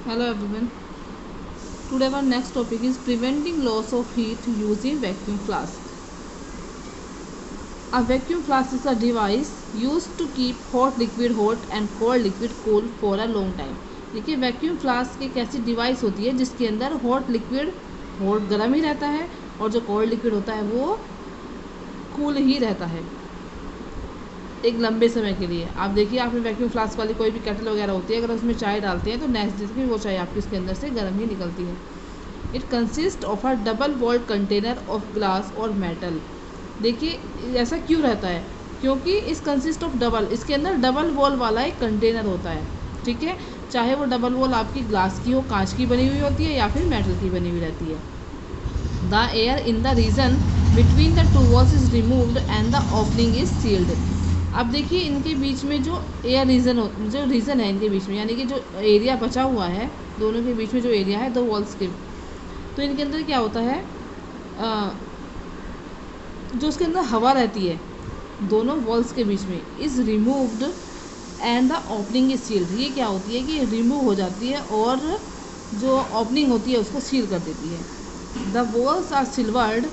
Hello everyone. Today our next topic is preventing loss of heat using vacuum flask. A vacuum flask is a device used to keep hot liquid hot and cold liquid cool for a long time. देखिए vacuum flask एक ऐसी device होती है जिसके अंदर hot liquid hot गर्म ही रहता है और जो कोल्ड लिक्विड होता है वो कूल ही रहता है एक लंबे समय के लिए। आप देखिए आपने वैक्यूम फ्लास्क वाली कोई भी केटल वगैरह होती है, अगर उसमें चाय डालते हैं तो नेक्स्ट डे तक वो चाय आपकी उसके अंदर से गर्म ही निकलती है। It consist of a double walled container of glass और मेटल। देखिए ऐसा क्यों रहता है, क्योंकि इस कंसिस्ट ऑफ डबल, इसके अंदर डबल वॉल वाला एक कंटेनर होता है। ठीक है, चाहे वो डबल वॉल आपकी ग्लास की हो, कांच की बनी हुई होती है या फिर मेटल की बनी हुई रहती है। The air in the region between the two walls is removed and the opening is sealed. अब देखिए इनके बीच में जो एयर रीजन जो रीजन है इनके बीच में, यानी कि जो एरिया बचा हुआ है दोनों के बीच में, जो एरिया है दो वॉल्स के, तो इनके अंदर क्या होता है, जो उसके अंदर हवा रहती है दोनों वॉल्स के बीच में, is removed and the opening is sealed. ये क्या होती है कि रिमूव हो जाती है और जो ओपनिंग होती है उसको सील कर देती है। The walls are silvered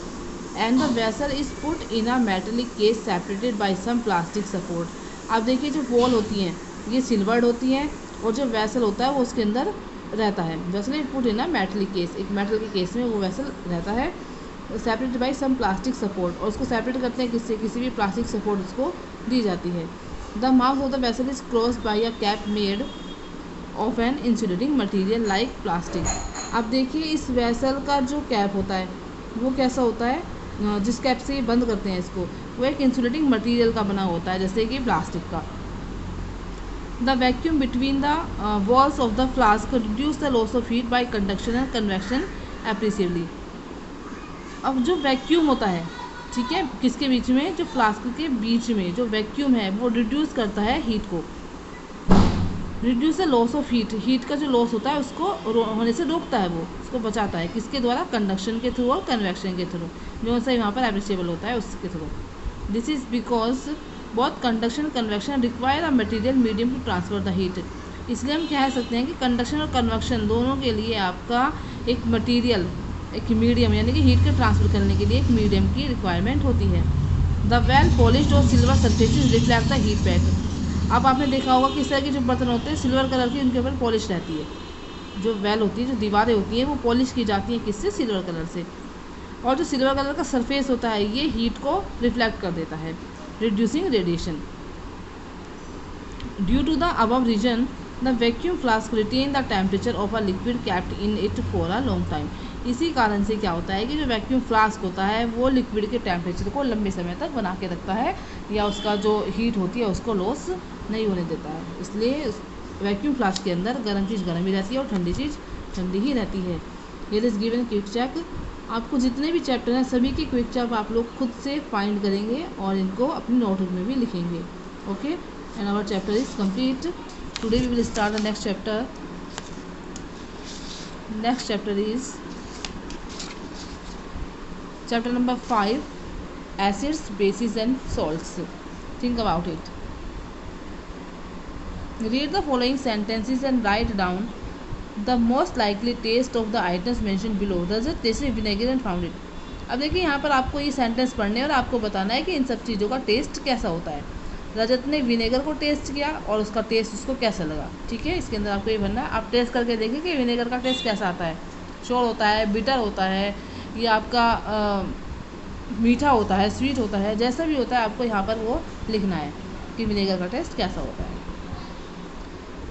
and the vessel is put in a metallic case separated by some plastic support. आप देखिए जो वॉल होती हैं ये सिल्वर्ड होती हैं और जो वेसल होता है वो उसके अंदर रहता है। Vessel is put in a metallic case, एक मेटल के केस में वो वेसल रहता है, separated by some plastic support, और उसको सेपरेट करते हैं किससे, किसी भी प्लास्टिक सपोर्ट उसको दी जाती है। The mouth of the vessel is closed by a cap made of an insulating material like plastic. अब देखिए इस वेसल का जो कैप होता है वो कैसा होता है, जिस कैप से ये बंद करते हैं इसको, वो एक इंसुलेटिंग मटेरियल का बना होता है जैसे कि प्लास्टिक का। The vacuum between the walls of the flask reduce the loss of heat by conduction and convection appreciably. अब जो वैक्यूम होता है, ठीक है, किसके बीच में, जो फ्लास्क के बीच में जो वैक्यूम है वो रिड्यूस करता है हीट को, reduce the loss of heat, heat का जो लॉस होता है उसको होने से रोकता है, वो उसको बचाता है, किसके द्वारा, कंडक्शन के थ्रू और कन्वेक्शन के थ्रू, जो सा यहाँ पर एप्रिशिएबल होता है उसके through. This is because both conduction convection require a material medium to transfer the heat. इसलिए हम कह सकते हैं कि कंडक्शन और कन्वेक्शन दोनों के लिए आपका एक मटीरियल, एक मीडियम, यानी कि हीट को ट्रांसफर करने के लिए एक मीडियम की रिक्वायरमेंट होती है। द वेल पॉलिश्ड और silver surfaces reflect the heat back. अब आपने देखा होगा कि इस तरह के जो बर्तन होते हैं सिल्वर कलर की, उनके ऊपर पॉलिश रहती है, जो वेल होती है, जो दीवारें होती हैं वो पॉलिश की जाती हैं किससे, सिल्वर कलर से, और जो सिल्वर कलर का सरफेस होता है ये हीट को रिफ्लेक्ट कर देता है, reducing radiation. Due to the above reason the vacuum flask retain the temperature of a liquid kept in it for a long time. इसी कारण से क्या होता है कि जो वैक्यूम फ्लास्क होता है वो लिक्विड के टेम्परेचर को लंबे समय तक बना के रखता है, या उसका जो हीट होती है उसको लॉस नहीं होने देता है। इसलिए वैक्यूम फ्लास्क के अंदर गर्म चीज़ गर्म ही रहती है और ठंडी चीज़ ठंडी ही रहती है। ये इज गिवन क्विक चेक। आपको जितने भी चैप्टर हैं सभी के क्विक चेक आप लोग खुद से फाइंड करेंगे और इनको अपनी नोटबुक में भी लिखेंगे। Okay, and our chapter is complete. Today we will start the next chapter. Next chapter is chapter number 5, acids, bases and salts. Think about it. Read the following sentences and write down the most likely taste of the items mentioned below. Rajat tasted vinegar and found it. अब देखिए यहाँ पर आपको ये sentence पढ़ने और आपको बताना है कि इन सब चीज़ों का टेस्ट कैसा होता है। रजत ने विनेगर को टेस्ट किया और उसका टेस्ट उसको कैसा लगा। ठीक है, इसके अंदर आपको ये भरना है। आप टेस्ट करके देखिए कि विनेगर का टेस्ट कैसा आता है, शोर होता है, बिटर होता है, या आपका मीठा होता है, स्वीट होता है, जैसा भी होता है आपको यहाँ पर वो लिखना है कि विनेगर का टेस्ट कैसा होता है।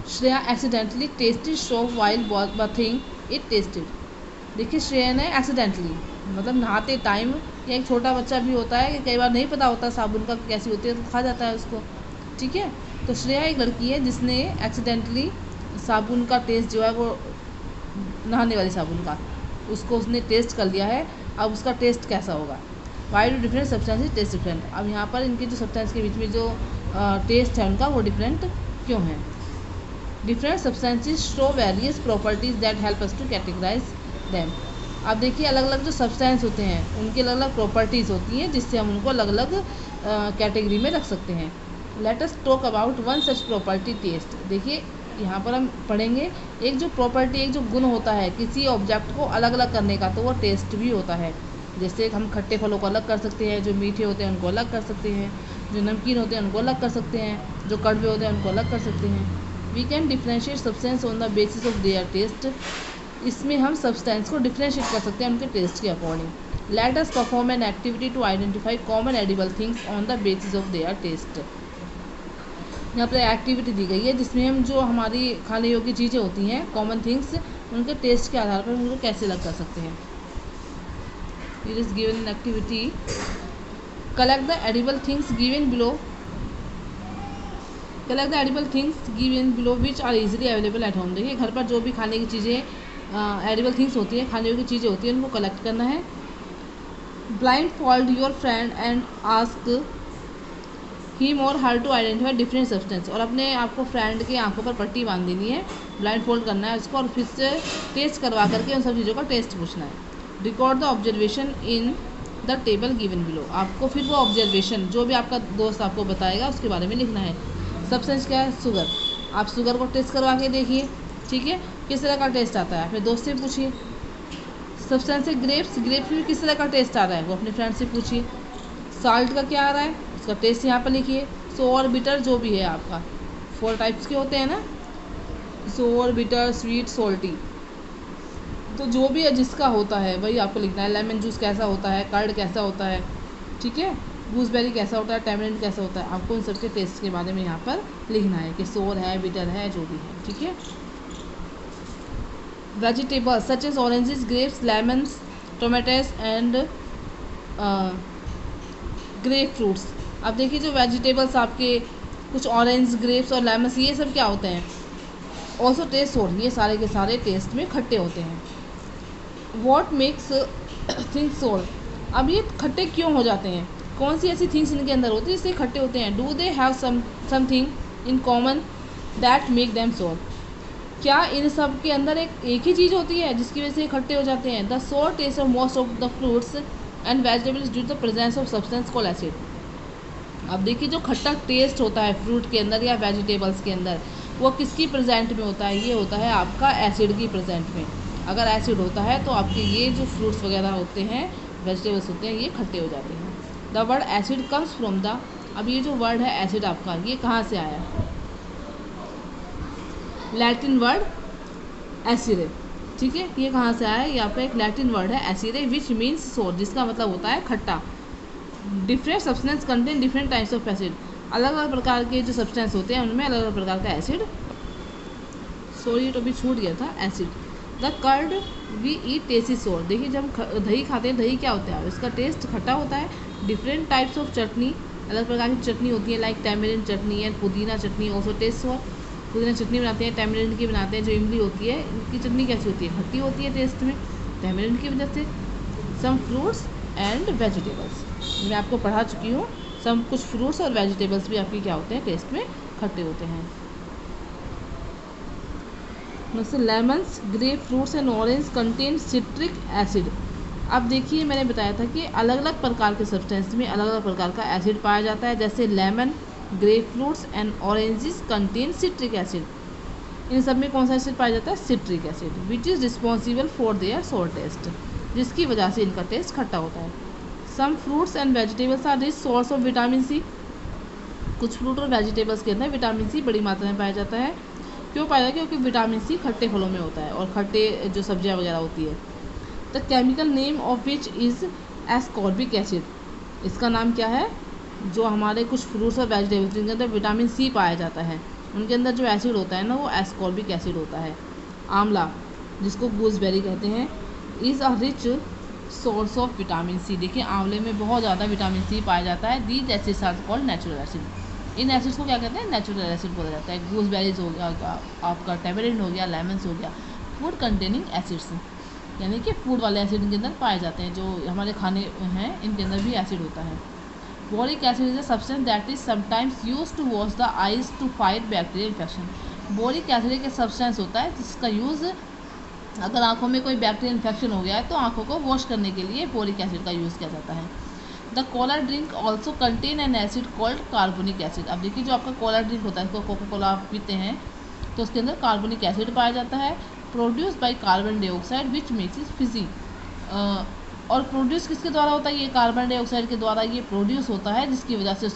Shreya accidentally tested soap while bathing it tested. देखिए श्रेया ने एक्सीडेंटली मतलब नहाते टाइम, या एक छोटा बच्चा भी होता है कि कई बार नहीं पता होता साबुन का कैसी होती है तो खा जाता है उसको। ठीक है, तो श्रेया एक लड़की है जिसने एक्सीडेंटली साबुन का टेस्ट जो है वो नहाने वाली साबुन का, उसको उसने टेस्ट कर लिया है। अब उसका टेस्ट कैसा होगा। Why do different substances taste different. अब यहाँ पर इनके जो सब्सटेंस के बीच में जो टेस्ट है उनका वो डिफरेंट क्यों है। Different substances show various properties that help us to categorise them. अब देखिए अलग अलग जो सब्सटेंस होते हैं उनकी अलग अलग प्रॉपर्टीज़ होती हैं जिससे हम उनको अलग अलग कैटेगरी में रख सकते हैं। Let us talk about one such property taste. देखिए यहाँ पर हम पढ़ेंगे एक जो प्रॉपर्टी, एक जो गुण होता है किसी ऑब्जेक्ट को अलग अलग करने का, तो वो टेस्ट भी होता है। जैसे हम खट्टे फलों को अलग कर सकते हैं, जो मीठे होते हैं उनको अलग कर सकते हैं, जो नमकीन होते हैं उनको अलग कर सकते हैं, जो कड़वे होते हैं उनको अलग कर सकते हैं। We can differentiate substance on the basis of their taste. इसमें हम सब्सटेंस को डिफ्रेंशिएट कर सकते हैं उनके टेस्ट के अकॉर्डिंग। Let us perform an activity to identify common edible things on the basis of their taste. यहाँ पर एक्टिविटी दी गई है जिसमें हम जो हमारी खाने योग्य चीज़ें होती हैं, कॉमन थिंग्स, उनके टेस्ट के आधार पर उनको कैसे अलग कर सकते हैं। It is given in activity collect the edible things given below, collect the edible things given below which are easily available at home. देखिए घर पर जो भी खाने की चीज़ें एडिबल थिंग्स होती हैं, खाने योग्य चीज़ें होती हैं, उनको कलेक्ट करना है। Blind fold your friend and ask him or her to identify different substance. और अपने आपको फ्रेंड के आंखों पर पट्टी बांध देनी है, ब्लाइंड फोल्ड करना है उसको, और फिर से टेस्ट करवा करके उन सब चीज़ों का टेस्ट पूछना है। Record the observation in the table given below. आपको फिर वो ऑब्जर्वेशन जो भी आपका दोस्त आपको बताएगा उसके बारे में लिखना है। सब्सटेंस क्या है? शुगर। आप शुगर को टेस्ट करवा के देखिए, ठीक है, किस तरह का टेस्ट आता है, अपने दोस्त से पूछिए। सब्सटेंस है ग्रेप्स, ग्रेप्स में किस तरह का टेस्ट आ रहा है वो अपने फ्रेंड से पूछिए। साल्ट का क्या आ रहा है, उसका टेस्ट यहाँ पर लिखिए। सोर, बिटर, जो भी है आपका, 4 टाइप्स के होते हैं ना, सोर, बिटर, स्वीट, सोल्टी, तो जो भी है जिसका होता है वही आपको लिखना है। लेमन जूस कैसा होता है, कर्ड कैसा होता है, ठीक है, गूसबेरी कैसा होता है, टैमरिंड कैसा होता है, आपको उन सबके टेस्ट के बारे में यहाँ पर लिखना है कि सोर है, बिटर है, जो भी है, ठीक है। Vegetables such as oranges, grapes, lemons, tomatoes and grape fruits. अब देखिए जो वेजिटेबल्स आपके कुछ ऑरेंज, ग्रेप्स और लेमन्स, ये सब क्या होते हैं? ऑल्सो टेस्ट सोर, ये सारे के सारे टेस्ट में खट्टे होते हैं। वॉट मेक्स थिंग्स सोर, अब ये खट्टे क्यों हो जाते हैं? कौन सी ऐसी थिंग्स इनके अंदर होती है जिससे खट्टे होते हैं? Do they have something in common that make them सोर, क्या इन सब के अंदर एक ही चीज़ होती है जिसकी वजह से ये खट्टे हो जाते हैं? The sour taste of most of the fruits and vegetables due to the presence of substance called acid. अब देखिए जो खट्टा टेस्ट होता है फ्रूट के अंदर या वेजिटेबल्स के अंदर, वो किसकी प्रेजेंट में होता है? ये होता है आपका एसिड की प्रेजेंट में। अगर एसिड होता है तो आपके ये जो फ्रूट्स वगैरह होते हैं, वेजिटेबल्स होते हैं, ये खट्टे हो जाते हैं। The word acid comes from the, अब ये जो वर्ड है एसिड आपका, ये कहाँ से आया? लैटिन वर्ड एसिडे, ठीक है, ये कहाँ से आया? ये आपका एक लैटिन वर्ड है एसिडे विच मीन्स सोर, जिसका मतलब होता है खट्टा। Different substance contain different types of acid, अलग अलग प्रकार के जो सब्सटेंस होते हैं उनमें अलग अलग प्रकार का एसिड, सॉरी तो भी छूट गया था, acid. The curd we eat taste is sour, देखिए जब हम दही खाते हैं, दही क्या होता है? इसका टेस्ट खट्टा होता है। डिफरेंट टाइप्स ऑफ चटनी, अलग प्रकार की चटनी होती है, लाइक टैमरिंड चटनी एंड पुदीना चटनी ऑल्सो टेस्ट सोर। पुदीना चटनी बनाते हैं, टैमरिंड की बनाते हैं, जो इमली होती है इनकी चटनी कैसी होती है? खट्टी होती है टेस्ट में, टैमरिंड की वजह से। सम फ्रूट्स एंड वेजिटेबल्स, मैं आपको पढ़ा चुकी हूँ, सम कुछ फ्रूट्स और वेजिटेबल्स भी आपकी क्या होते हैं? टेस्ट में खट्टे होते हैं। जैसे lemons, grape fruits and orange contain citric acid. अब देखिए मैंने बताया था कि अलग अलग प्रकार के सब्सटेंस में अलग अलग प्रकार का एसिड पाया जाता है। जैसे lemon, grape fruits and oranges contain citric acid, इन सब में कौन सा एसिड पाया जाता है? Citric acid, which is responsible for their sour taste, जिसकी वजह से इनका टेस्ट खट्टा होता है। Some fruits and vegetables are rich source of vitamin C, कुछ फ्रूट और वेजिटेबल्स के अंदर विटामिन सी बड़ी मात्रा में पाया जाता है। क्यों पाया जाता है? क्योंकि विटामिन सी खट्टे फलों में होता है और खट्टे जो सब्जियां वगैरह होती है। The chemical name of which is ascorbic acid, इसका नाम क्या है? जो हमारे कुछ फ्रूट्स और वेजिटेबल्स जिनके अंदर विटामिन सी पाया जाता है उनके अंदर जो एसिड होता है ना, वो एस्कॉर्बिक एसिड होता है। आंवला, जिसको गूसबेरी कहते हैं, is a rich source of vitamin C, देखिए आंवले में बहुत ज़्यादा विटामिन सी पाया जाता है। These acids are called natural acid, इन एसिड्स को क्या कहते हैं? नेचुरल एसिड बोला जाता है। गूसबेरीज हो गया आपका, टैमरिंड हो गया, लेमन्स हो गया, फूड कंटेनिंग एसिड्स, यानी कि फूड वाले एसिड इनके अंदर पाए जाते हैं। जो हमारे खाने हैं इनके अंदर भी एसिड होता है। Boric acid is a substance that is sometimes use to wash the eyes to fight bacterial infection. Boric acid एक सब्सटेंस होता है जिसका यूज़ अगर आंखों में कोई बैक्टीरियल इन्फेक्शन हो गया है तो आंखों को वॉश करने के लिए बोरिक एसिड का यूज़ किया जाता है। The Cola drink also contain N acid called carbonic acid. अब देखिए जो आपका कोला ड्रिंक होता है, इसको कोका कोला आप पीते हैं तो उसके अंदर कार्बोनिक एसिड पाया जाता है। Produce by carbon dioxide which makes it Fiji. और प्रोड्यूस किसके द्वारा होता है? ये कार्बन डाइऑक्साइड के द्वारा ये प्रोड्यूस होता है, जिसकी वजह से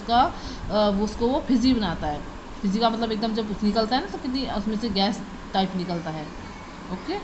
उसको वो फिजी बनाता है। फिजी का मतलब एकदम जब निकलता है ना तो कितनी उसमें से गैस टाइप निकलता है। ओके।